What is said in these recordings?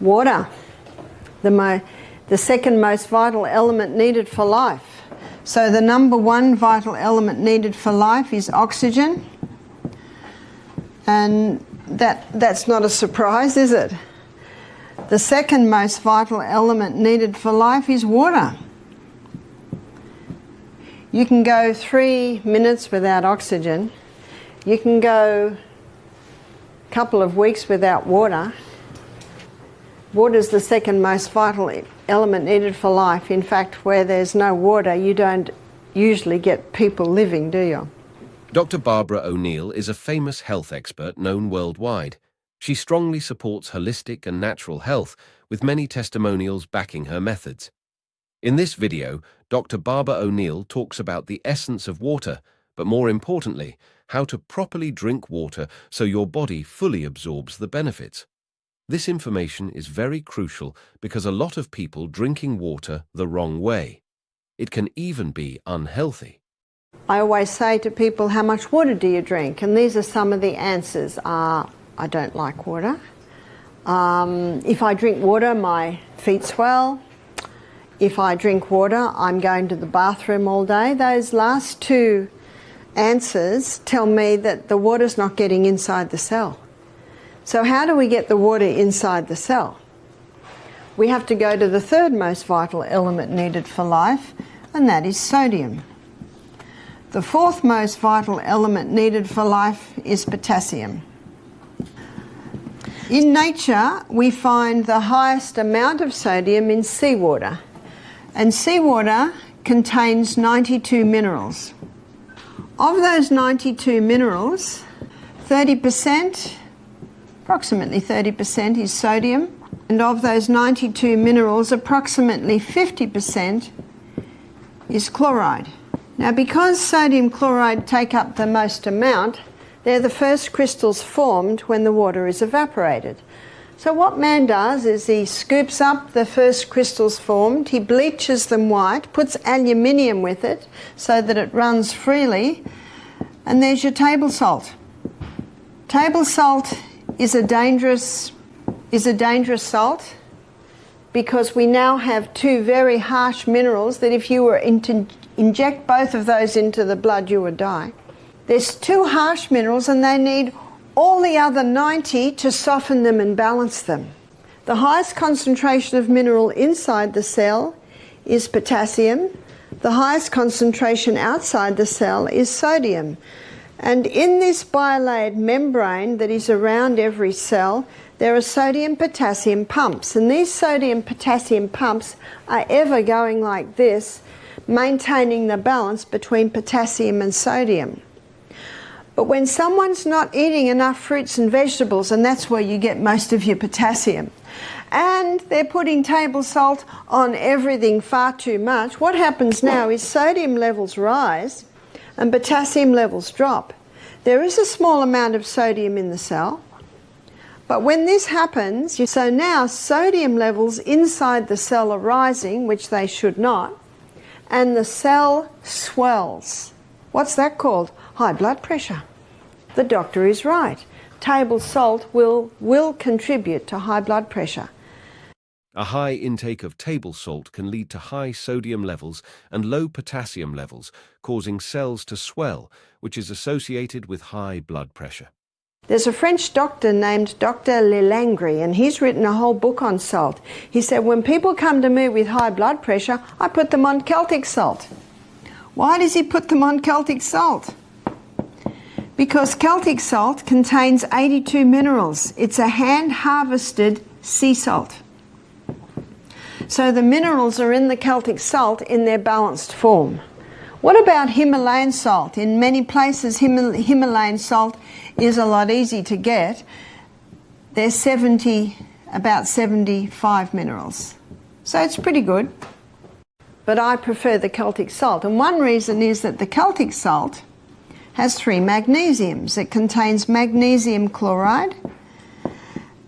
Water, the second most vital element needed for life. So the number one vital element needed for life is oxygen. And that's not a surprise, is it? The second most vital element needed for life is water. You can go 3 minutes without oxygen. You can go a couple of weeks without water. Water is the second most vital element needed for life. In fact, where there's no water, you don't usually get people living, do you? Dr. Barbara O'Neill is a famous health expert known worldwide. She strongly supports holistic and natural health, with many testimonials backing her methods. In this video, Dr. Barbara O'Neill talks about the essence of water, but more importantly, how to properly drink water so your body fully absorbs the benefits. This information is very crucial because a lot of people drinking water the wrong way. It can even be unhealthy. I always say to people, how much water do you drink? And these are some of the answers. I don't like water. If I drink water, my feet swell. If I drink water, I'm going to the bathroom all day. Those last two answers tell me that the water's not getting inside the cell. So how do we get the water inside the cell? We have to go to the third most vital element needed for life, and that is sodium. The fourth most vital element needed for life is potassium. In nature, we find the highest amount of sodium in seawater, and seawater contains 92 minerals. Of those 92 minerals, 30%, approximately 30% is sodium, and of those 92 minerals, approximately 50% is chloride. Now, because sodium chloride take up the most amount, they're the first crystals formed when the water is evaporated. So what man does is he scoops up the first crystals formed, he bleaches them white, puts aluminium with it so that it runs freely, and there's your table salt. Table salt is a dangerous salt because we now have two very harsh minerals that if you were to inject both of those into the blood, you would die. There's two harsh minerals and they need all the other 90 to soften them and balance them. The highest concentration of mineral inside the cell is potassium. The highest concentration outside the cell is sodium. And in this bilayered membrane that is around every cell, there are sodium-potassium pumps. And these sodium-potassium pumps are ever going like this, maintaining the balance between potassium and sodium. But when someone's not eating enough fruits and vegetables, and that's where you get most of your potassium, and they're putting table salt on everything far too much, what happens now is sodium levels rise and potassium levels drop. There is a small amount of sodium in the cell, but when this happens, so now sodium levels inside the cell are rising, which they should not, and the cell swells. What's that called? High blood pressure. The doctor is right. Table salt will contribute to high blood pressure. A high intake of table salt can lead to high sodium levels and low potassium levels, causing cells to swell, which is associated with high blood pressure. There's a French doctor named Dr. Lelangre, and he's written a whole book on salt. He said, when people come to me with high blood pressure, I put them on Celtic salt. Why does he put them on Celtic salt? Because Celtic salt contains 82 minerals. It's a hand-harvested sea salt. So the minerals are in the Celtic salt in their balanced form. What about Himalayan salt? In many places, Himalayan salt is a lot easier to get. There's about 75 minerals. So it's pretty good. But I prefer the Celtic salt. And one reason is that the Celtic salt has 3 magnesiums. It contains magnesium chloride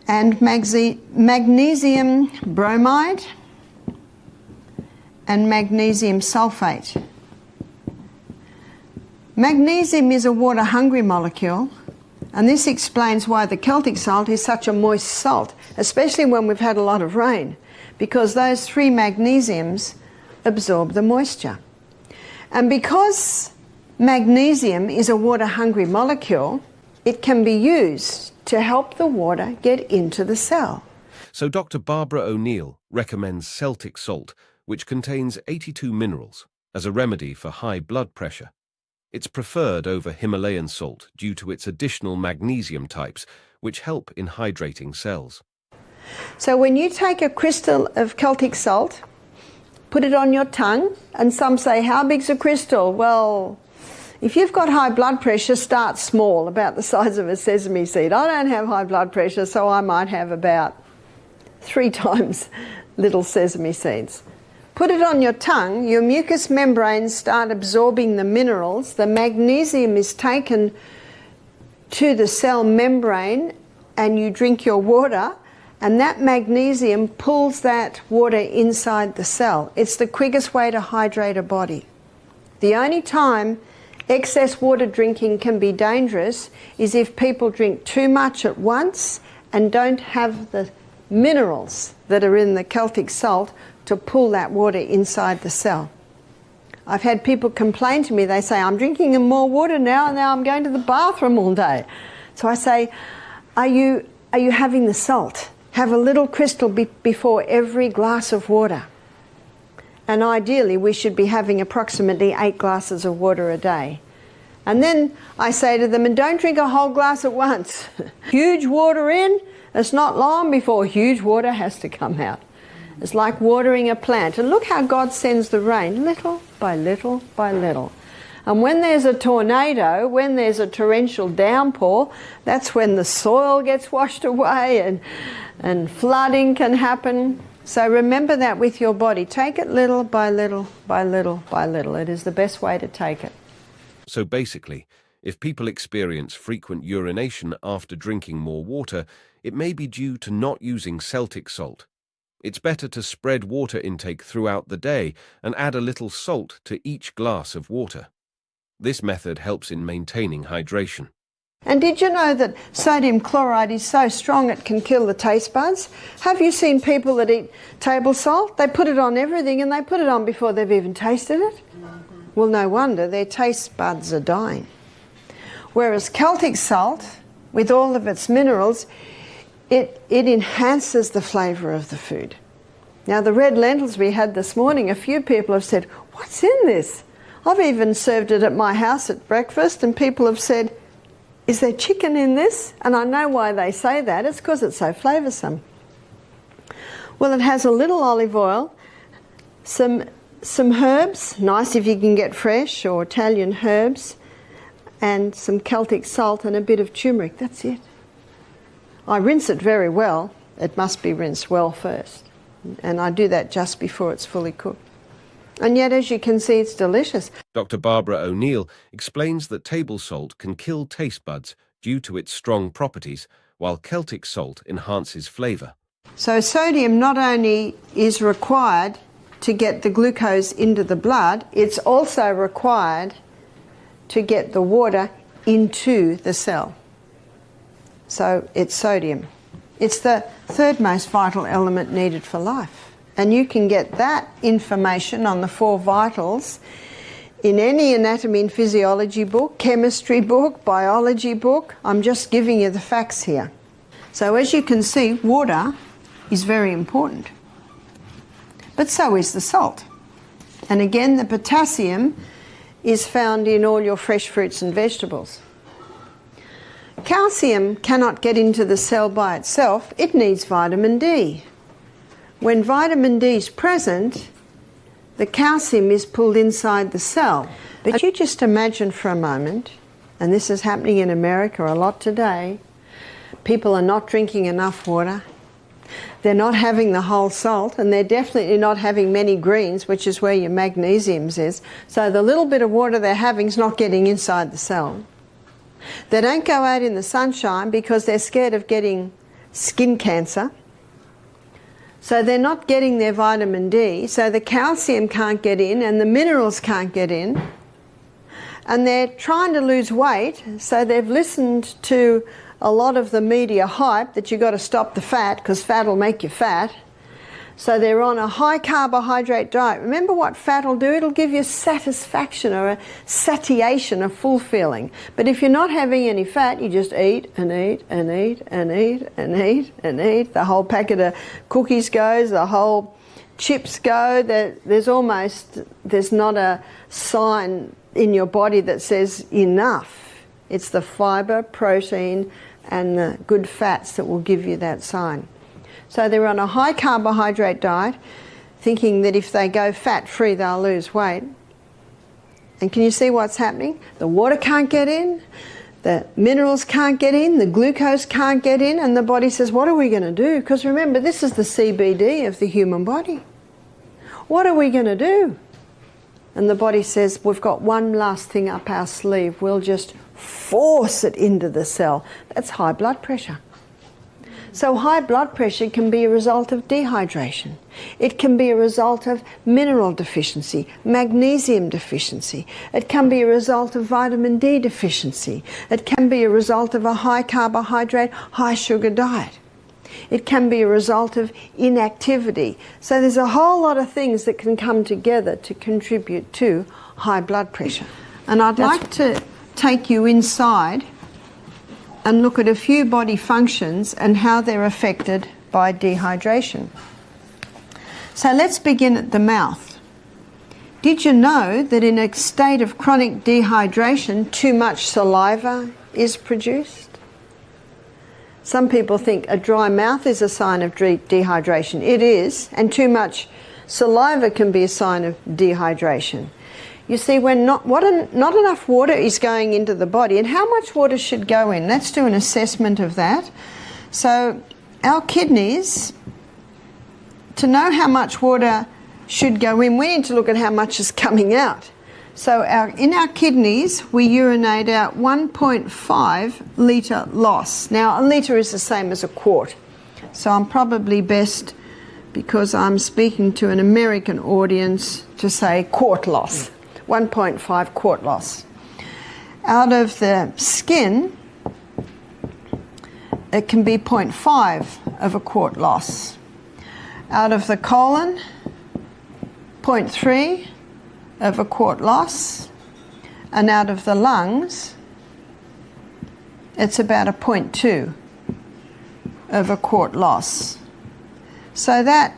and magnesium bromide and magnesium sulphate. Magnesium is a water-hungry molecule, And this explains why the Celtic salt is such a moist salt, especially when we've had a lot of rain, because those 3 magnesiums absorb the moisture. And because magnesium is a water-hungry molecule, it can be used to help the water get into the cell. So Dr. Barbara O'Neill recommends Celtic salt, which contains 82 minerals, as a remedy for high blood pressure. It's preferred over Himalayan salt due to its additional magnesium types, which help in hydrating cells. So when you take a crystal of Celtic salt, put it on your tongue, and some say, how big's a crystal? Well, if you've got high blood pressure, start small, about the size of a sesame seed. I don't have high blood pressure, so I might have about 3 times little sesame seeds. Put it on your tongue, your mucous membranes start absorbing the minerals, the magnesium is taken to the cell membrane, and you drink your water, and that magnesium pulls that water inside the cell. It's the quickest way to hydrate a body. The only time excess water drinking can be dangerous is if people drink too much at once and don't have the minerals that are in the Celtic salt to pull that water inside the cell. I've had people complain to me, they say, I'm drinking more water now and now I'm going to the bathroom all day. So I say, are you having the salt? Have a little crystal before every glass of water. And ideally we should be having approximately 8 glasses of water a day. And then I say to them, and don't drink a whole glass at once. Huge water in, it's not long before huge water has to come out. It's like watering a plant. And look how God sends the rain, little by little by little. And when there's a tornado, when there's a torrential downpour, that's when the soil gets washed away and flooding can happen. So remember that with your body. Take it little by little by little by little. It is the best way to take it. So basically, if people experience frequent urination after drinking more water, it may be due to not using Celtic salt. It's better to spread water intake throughout the day and add a little salt to each glass of water. This method helps in maintaining hydration. And did you know that sodium chloride is so strong it can kill the taste buds? Have you seen people that eat table salt? They put it on everything and they put it on before they've even tasted it. Well, no wonder their taste buds are dying. Whereas Celtic salt, with all of its minerals, it enhances the flavour of the food. Now, the red lentils we had this morning, a few people have said, what's in this? I've even served it at my house at breakfast, and people have said, is there chicken in this? And I know why they say that. It's because it's so flavoursome. Well, it has a little olive oil, some herbs, nice if you can get fresh or Italian herbs, and some Celtic salt and a bit of turmeric. That's it. I rinse it very well. It must be rinsed well first. And I do that just before it's fully cooked. And yet, as you can see, it's delicious. Dr. Barbara O'Neill explains that table salt can kill taste buds due to its strong properties, while Celtic salt enhances flavour. So sodium not only is required to get the glucose into the blood, it's also required to get the water into the cell. So it's sodium. It's the 3rd most vital element needed for life. And you can get that information on the 4 vitals in any anatomy and physiology book, chemistry book, biology book. I'm just giving you the facts here. So as you can see, water is very important. But so is the salt. And again, the potassium is found in all your fresh fruits and vegetables. Calcium cannot get into the cell by itself. It needs vitamin D. When vitamin D is present, the calcium is pulled inside the cell. But you just imagine for a moment, and this is happening in America a lot today, people are not drinking enough water. They're not having the whole salt, and they're definitely not having many greens, which is where your magnesium is. So the little bit of water they're having is not getting inside the cell. They don't go out in the sunshine because they're scared of getting skin cancer. So they're not getting their vitamin D, so the calcium can't get in and the minerals can't get in. and they're trying to lose weight, so they've listened to a lot of the media hype that you've got to stop the fat because fat will make you fat. So they're on a high carbohydrate diet. Remember what fat will do? It'll give you satisfaction or a satiation, a full feeling. But if you're not having any fat, you just eat and eat and eat and eat and eat and eat. The whole packet of cookies goes, the whole chips go. There's not a sign in your body that says enough. It's the fibre, protein and the good fats that will give you that sign. So they're on a high carbohydrate diet, thinking that if they go fat-free, they'll lose weight. And can you see what's happening? The water can't get in, the minerals can't get in, the glucose can't get in, and the body says, what are we going to do? Because remember, this is the CBD of the human body. What are we going to do? And the body says, we've got one last thing up our sleeve. We'll just force it into the cell. That's high blood pressure. So high blood pressure can be a result of dehydration. It can be a result of mineral deficiency, magnesium deficiency. It can be a result of vitamin D deficiency. It can be a result of a high carbohydrate, high sugar diet. It can be a result of inactivity. So there's a whole lot of things that can come together to contribute to high blood pressure. And I'd like to take you inside and look at a few body functions and how they're affected by dehydration. So let's begin at the mouth. Did you know that in a state of chronic dehydration, too much saliva is produced? Some people think a dry mouth is a sign of dehydration. It is, and too much saliva can be a sign of dehydration. You see, when not enough water is going into the body, and how much water should go in? Let's do an assessment of that. So our kidneys, to know how much water should go in, we need to look at how much is coming out. So in our kidneys, we urinate out 1.5 litre loss. Now, a litre is the same as a quart. So I'm probably best, because I'm speaking to an American audience, to say quart loss. 1.5 quart loss. Out of the skin, it can be 0.5 of a quart loss. Out of the colon, 0.3 of a quart loss. And out of the lungs, it's about a 0.2 of a quart loss. So that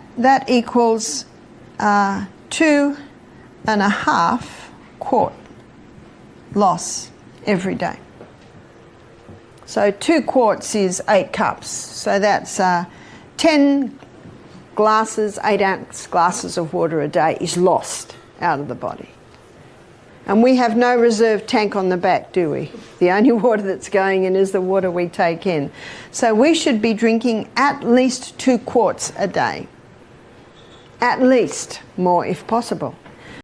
equals 2.5 quart loss every day. So 2 quarts is 8 cups. So that's 10 glasses, 8-ounce glasses of water a day is lost out of the body. And we have no reserve tank on the back, do we? The only water that's going in is the water we take in. So we should be drinking at least 2 quarts a day. At least, more if possible.